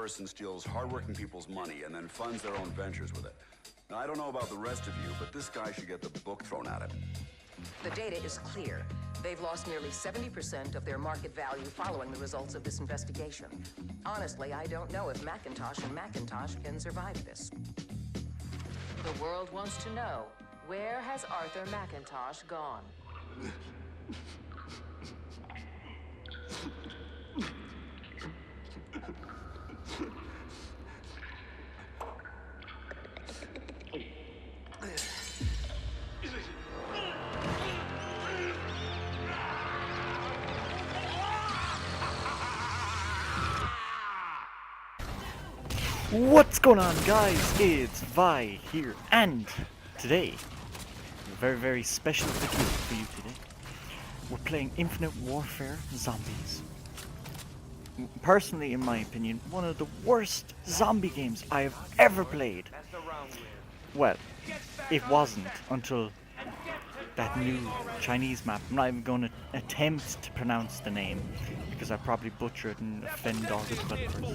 person steals hardworking people's money and then funds their own ventures with it. Now, I don't know about the rest of you, but this guy should get the book thrown at him. The data is clear. They've lost nearly 70% of their market value following the results of this investigation. Honestly, I don't know if Macintosh and Macintosh can survive this. The world wants to know, where has Arthur Macintosh gone? What's going on, guys? It's Vi here, and today, a very, very special video for you today. We're playing Infinite Warfare Zombies. Personally, in my opinion, one of the worst zombie games I have ever played. Well, it wasn't until that new Chinese map. I'm not even going to attempt to pronounce the name because I probably butcher it and offend all the developers.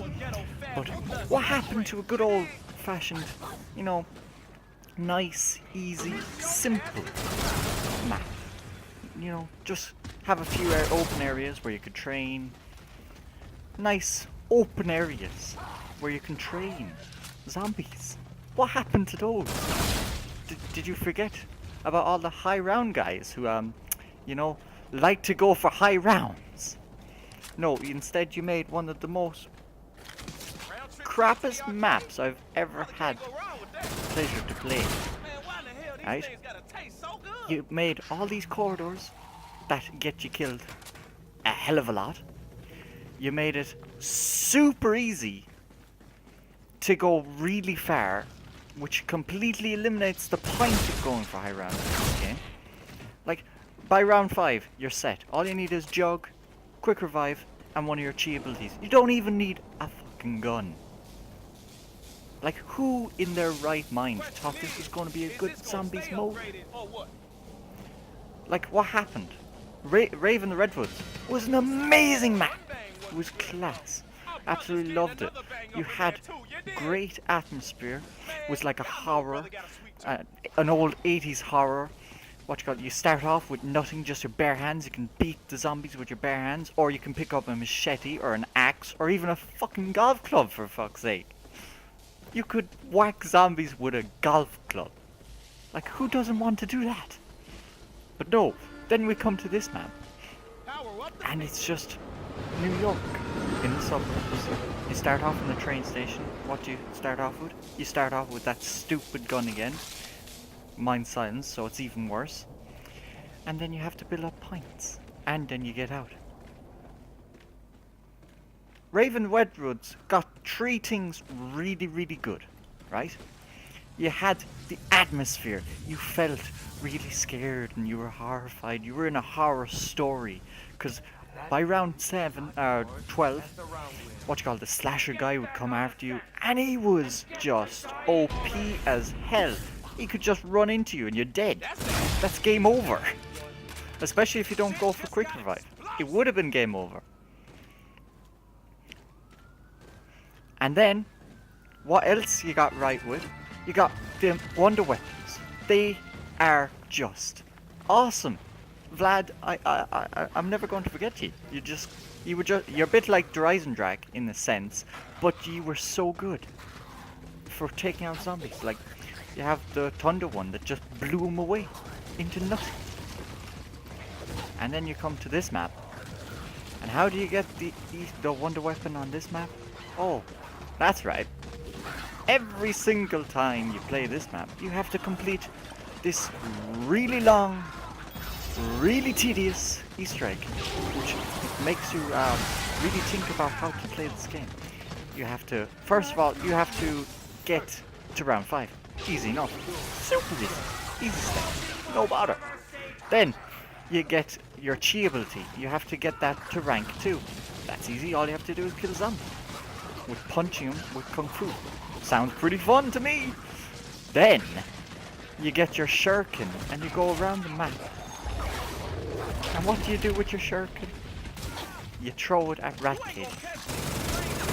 But what happened to a good old-fashioned, you know, nice, easy, simple map? You know, just have a few open areas where you could train. Nice open areas where you can train zombies. What happened to those? Did you forget about all the high round guys who, you know, like to go for high rounds? No, instead you made one of the most crappiest maps I've ever had the pleasure to play. Right? You made all these corridors that get you killed a hell of a lot. You made it super easy to go really far, which completely eliminates the point of going for high rounds in this game. Like, by round 5, you're set. All you need is Jug, Quick Revive, and one of your chi abilities. You don't even need a fucking gun. Like, who in their right mind thought this was going to be a good zombies mode? Like, what happened? Raven the Redwoods was an amazing map. It was class. Absolutely loved it. You had great atmosphere. It was like a horror, an old 80s horror. What you call it? You start off with nothing, just your bare hands. You can beat the zombies with your bare hands, or you can pick up a machete or an axe or even a fucking golf club, for fuck's sake. You could whack zombies with a golf club. Like, who doesn't want to do that? But no, then we come to this map, and it's just New York in the suburbs. You start off in the train station. What do you start off with? You start off with that stupid gun again. Mine's silenced, so it's even worse. And then you have to build up points. And then you get out. Raven Redwoods got 3 things really, really good, right? You had the atmosphere. You felt really scared and you were horrified. You were in a horror story. Because by round 12, what you call it, the slasher guy would come after you, and he was just OP as hell. He could just run into you and you're dead. That's game over. Especially if you don't go for Quick Revive. It would have been game over. And then, what else you got right with? You got the wonder weapons. They are just awesome. Vlad, I'm never going to forget you. You're a bit like Dreisendrack in a sense, but you were so good for taking out zombies. Like, you have the Thunder one that just blew them away into nothing. And then you come to this map. And how do you get the wonder weapon on this map? Oh, that's right. Every single time you play this map, you have to complete this really long, really tedious Easter egg, which makes you really think about how to play this game. You have to, first of all, you have to get to round 5. Easy enough. Super easy. Easy stuff. No bother. Then, you get your chi ability. You have to get that to rank 2. That's easy. All you have to do is kill zombies with punching them with Kung Fu. Sounds pretty fun to me. Then, you get your shuriken and you go around the map. And what do you do with your shuriken? You throw it at rat cages.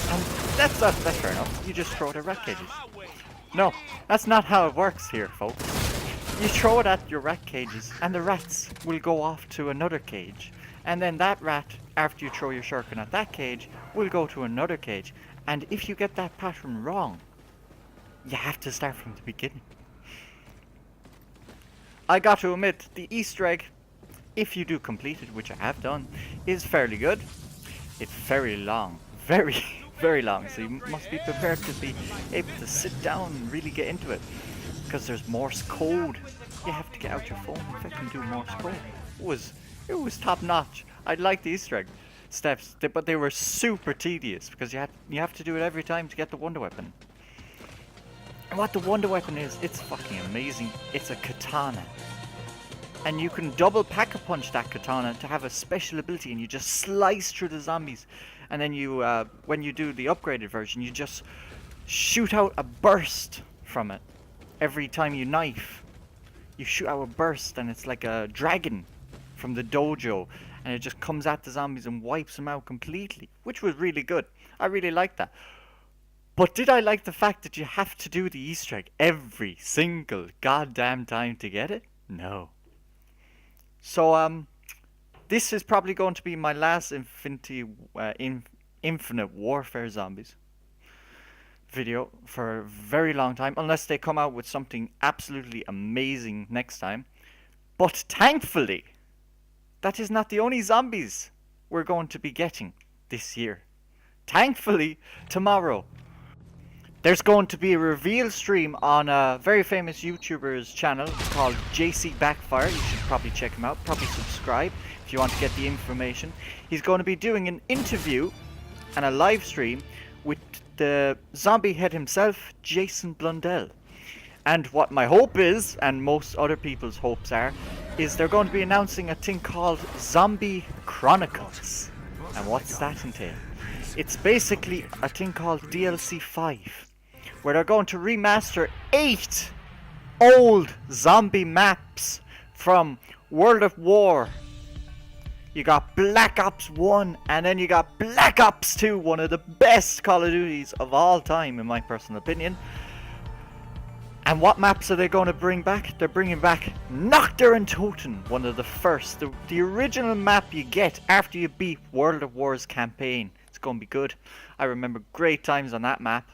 And that's fair enough. You just throw it at rat cages. No, that's not how it works here, folks. You throw it at your rat cages, and the rats will go off to another cage. And then that rat, after you throw your shuriken at that cage, will go to another cage. And if you get that pattern wrong, you have to start from the beginning. I got to admit, the Easter egg, if you do complete it, which I have done, is fairly good. It's very long. Very, very long. So you must be prepared to be able to sit down and really get into it. Because there's Morse code. You have to get out your phone and do Morse code. It was top notch. I like the Easter egg steps, but they were super tedious because you have to do it every time to get the wonder weapon. And what the wonder weapon is, it's fucking amazing. It's a katana. And you can double pack-a-punch that katana to have a special ability, and you just slice through the zombies. And then you, when you do the upgraded version, you just shoot out a burst from it. Every time you knife, you shoot out a burst, and it's like a dragon from the dojo. And it just comes at the zombies and wipes them out completely, which was really good. I really liked that. But did I like the fact that you have to do the Easter egg every single goddamn time to get it? No. So, this is probably going to be my last Infinite Warfare Zombies video for a very long time, unless they come out with something absolutely amazing next time. But thankfully, that is not the only zombies we're going to be getting this year. Thankfully, tomorrow, there's going to be a reveal stream on a very famous YouTuber's channel called JC Backfire. You should probably check him out. Probably subscribe if you want to get the information. He's going to be doing an interview and a live stream with the zombie head himself, Jason Blundell. And what my hope is, and most other people's hopes are, is they're going to be announcing a thing called Zombie Chronicles. And what's that entail? It's basically a thing called DLC 5. Where they're going to remaster 8 old zombie maps from World of War. You got Black Ops 1 and then you got Black Ops 2, one of the best Call of Duties of all time in my personal opinion. And what maps are they going to bring back? They're bringing back Nocturne and Toten, one of the first. The original map you get after you beat World of War's campaign. It's going to be good. I remember great times on that map.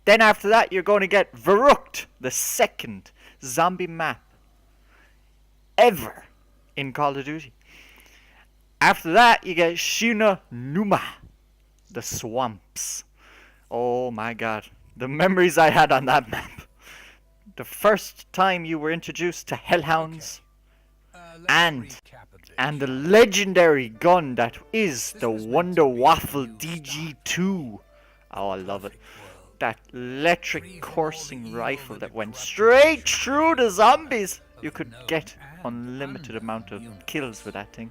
Then after that, you're going to get Verrückt, the second zombie map ever in Call of Duty. After that, you get Shina Numa, the swamps. Oh my god, the memories I had on that map. The first time you were introduced to Hellhounds, and the legendary gun that is the Wonder Waffle DG2. Oh, I love it. That electric coursing rifle that went straight through the zombies. You could get unlimited amount of kills with that thing.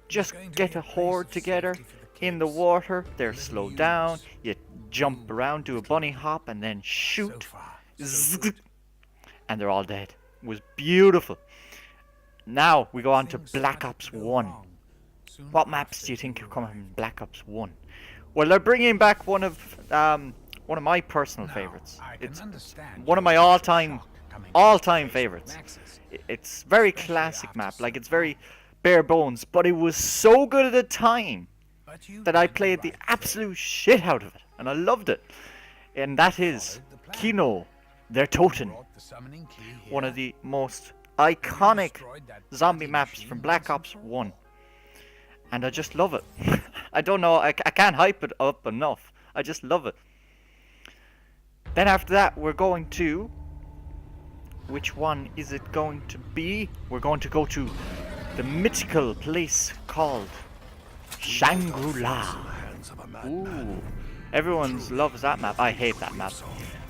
Just get a horde together in the water. They're slowed down. You jump around, do a bunny hop, and then shoot. Zzz, and they're all dead. It was beautiful. Now we go on to Black Ops 1. What maps do you think are coming from Black Ops 1? Well, they're bringing back one of my personal favorites. It's one of my all-time favorites. It's very classic map, like it's very bare bones, but it was so good at the time that I played the absolute shit out of it, and I loved it. And that is Kino der Toten, one of the most iconic zombie maps from Black Ops 1. And I just love it. I don't know, I can't hype it up enough. I just love it. Then after that, we're going to... Which one is it going to be? We're going to go to the mythical place called Shangri-La. Ooh. Everyone loves that map. I hate that map.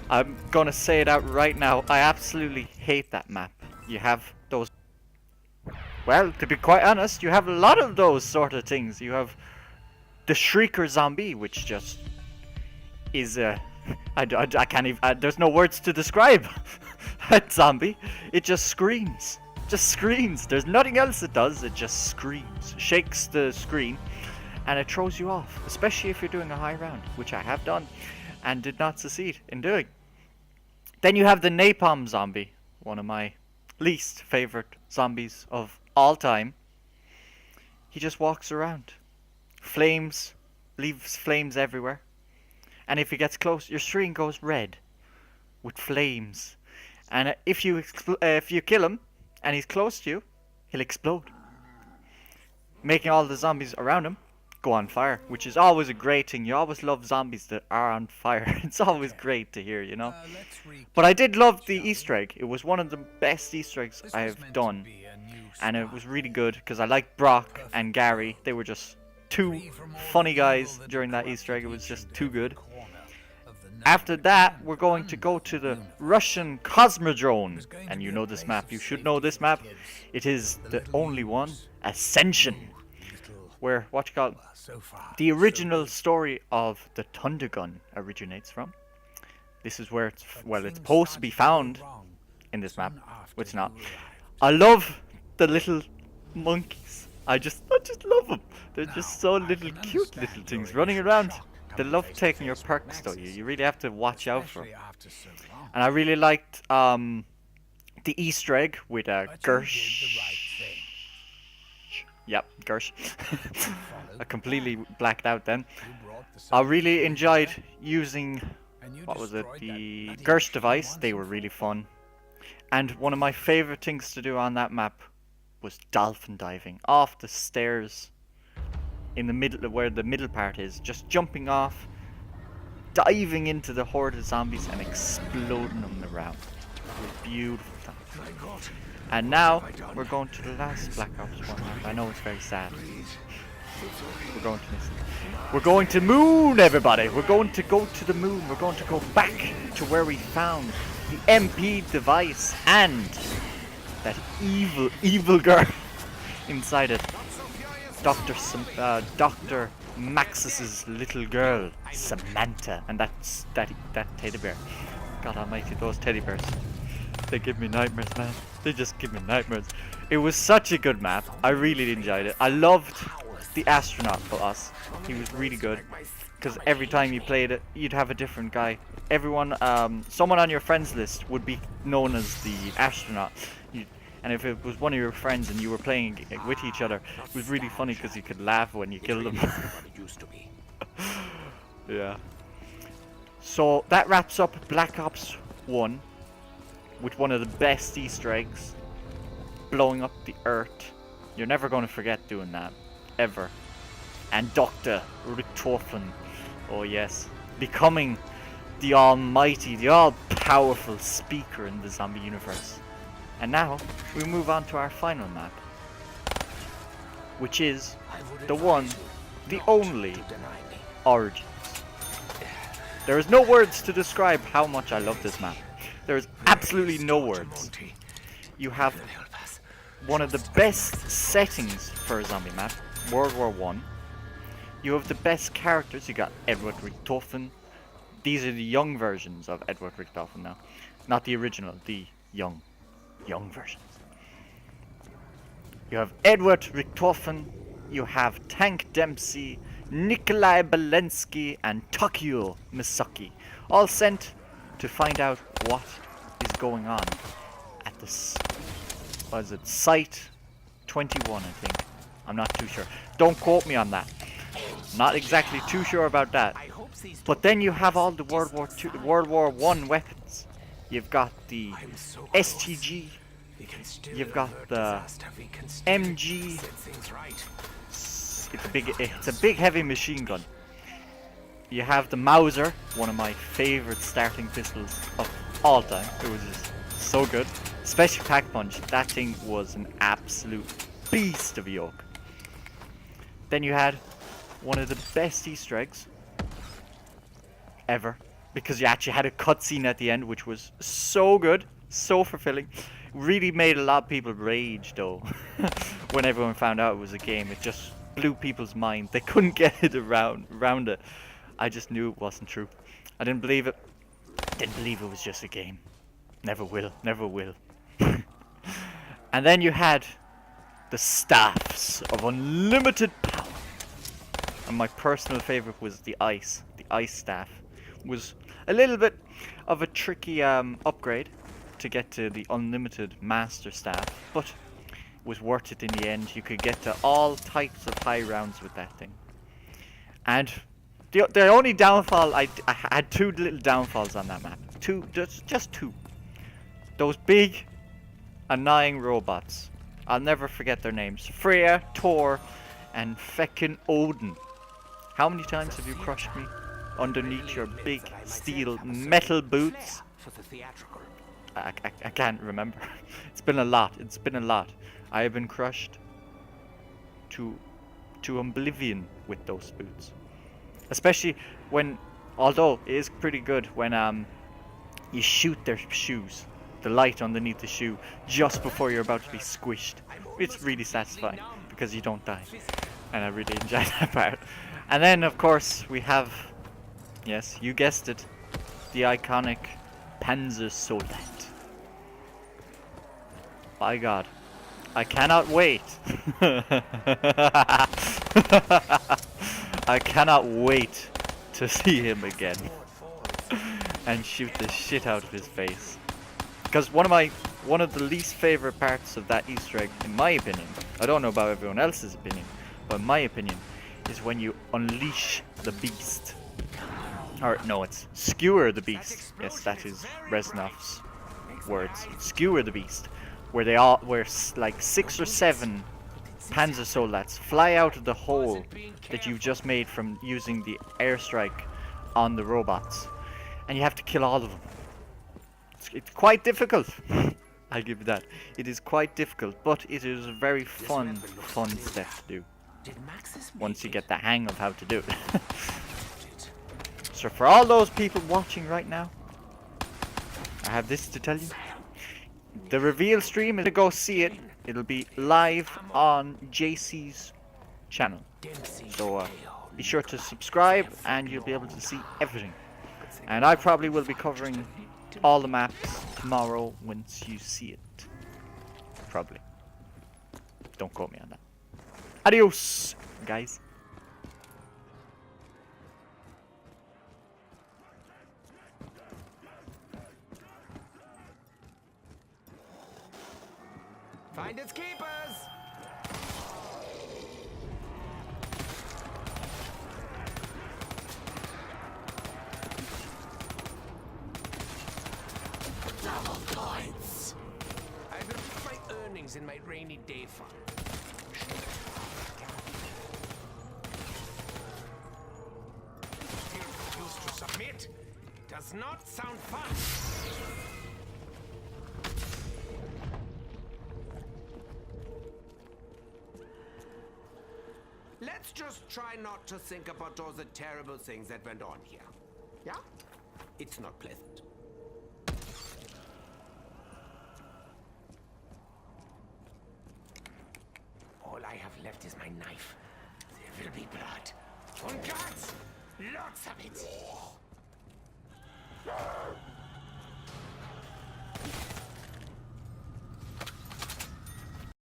I'm gonna say it out right now. I absolutely hate that map. You have those... Well, to be quite honest, you have a lot of those sort of things. You have the Shrieker zombie, which just is a... I can't even... there's no words to describe that zombie. It just screams. Just screams. There's nothing else it does. It just screams. Shakes the screen. and it throws you off, especially if you're doing a high round, which I have done and did not succeed in doing. Then you have the napalm zombie, one of my least favorite zombies of all time. He just walks around, flames, leaves flames everywhere, and if he gets close, your screen goes red with flames. And if you kill him and he's close to you, he'll explode, making all the zombies around him go on fire, which is always a great thing. You always love zombies that are on fire. It's always great to hear, you know. But I did love the Easter egg. It was one of the best Easter eggs I have done, and it was really good because I liked Brock and Gary. They were just two funny guys during that Easter egg. It was just too good. After that, we're going to go to the Russian Cosmodrome, and you know this map. You should know this map. It is the only one, Ascension, where the original story of the Thunder Gun originates from. This is where it's supposed to be found in this map. It's not. I love the little monkeys. I just love them. They're just so little cute little things running around. They love taking your perks though. You really have to watch out for them. And I really liked the Easter egg with Gersh. Yep, Gersh. I completely blacked out then. I really enjoyed using, what was it, the Gersh device. They were really fun. And one of my favorite things to do on that map was dolphin diving off the stairs in the middle, where the middle part is, just jumping off, diving into the horde of zombies and exploding them around. It was beautiful. And now we're going to the last Black Ops 1 map. I know it's very sad. We're going to this. We're going to moon, everybody. We're going to go to the moon. We're going to go back to where we found the MP device and that evil girl inside it. Dr. Maxis's little girl, Samantha, and that teddy bear. God almighty, those teddy bears. They give me nightmares, man. They just give me nightmares. It was such a good map. I really enjoyed it. I loved the astronaut boss. He was really good, because every time you played it, you'd have a different guy. Everyone, someone on your friends list would be known as the astronaut. And if it was one of your friends and you were playing with each other, it was really funny because you could laugh when you killed them. Yeah. So that wraps up Black Ops 1 with one of the best Easter eggs, blowing up the Earth. You're never going to forget doing that, ever. And Dr. Richtofen, oh yes, becoming the almighty, the all-powerful speaker in the zombie universe. And now, we move on to our final map, which is the one, the only, Origins. There is no words to describe how much I love this map. There is absolutely no words. You have one of the best settings for a zombie map, World War I. You have the best characters. You got Edward Richtofen. These are the young versions of Edward Richtofen now. Not the original, the young versions. You have Edward Richtofen, you have Tank Dempsey, Nikolai Belensky, and Tokyo Misaki, all sent to find out what is going on at this, was it Site 21, I think. I'm not too sure. Don't quote me on that. Not exactly too sure about that. But then you have all the World War I weapons. You've got the STG, you've got the MG, it's a big heavy machine gun. You have the Mauser, one of my favorite starting pistols of all time. It was just so good. Special Pack Punch, that thing was an absolute beast of a yoke. Then you had one of the best Easter eggs ever, because you actually had a cutscene at the end, which was so good, so fulfilling. Really made a lot of people rage though. When everyone found out it was a game, it just blew people's mind. They couldn't get it around it. I just knew it wasn't true. I didn't believe it. Didn't believe it was just a game. Never will, never will. And then you had the staffs of unlimited power. and my personal favorite was the ice. The ice staff was a little bit of a tricky upgrade to get to the unlimited master staff, but was worth it in the end. You could get to all types of high rounds with that thing. And the only downfall, I had two little downfalls on that map. Just two. Those big, annoying robots. I'll never forget their names. Freya, Thor, and feckin' Odin. How many times have you crushed me underneath your big steel metal boots? I can't remember. It's been a lot. It's been a lot. I have been crushed to oblivion with those boots. Especially when, although it is pretty good when you shoot their shoes, the light underneath the shoe just before you're about to be squished. It's really satisfying because you don't die, and I really enjoy that part. And then of course we have, yes, you guessed it, the iconic Panzer Soldat. By God, I cannot wait. I cannot wait to see him again and shoot the shit out of his face. Because one of the least favorite parts of that Easter egg, in my opinion, I don't know about everyone else's opinion, but in my opinion, is when you unleash the beast. Or no, it's skewer the beast. Yes, that is Reznov's words. Skewer the beast. Where like 6 or 7 Panzer Soldats fly out of the hole that you've just made from using the airstrike on the robots, and you have to kill all of them. It's quite difficult. I'll give you that. It is quite difficult, but it is a very fun step to do once you get the hang of how to do it. So for all those people watching right now, I have this to tell you. The reveal stream, is to go see it. It'll be live on JC's channel. So be sure to subscribe and you'll be able to see everything. And I probably will be covering all the maps tomorrow once you see it. Probably. Don't quote me on that. Adios, guys. Find its keepers! Double points! I will put my earnings in my rainy day fund. Still refuse to submit? Does not sound fun! Let's just try not to think about all the terrible things that went on here. Yeah? It's not pleasant. All I have left is my knife. There will be blood. And guts! Lots of it!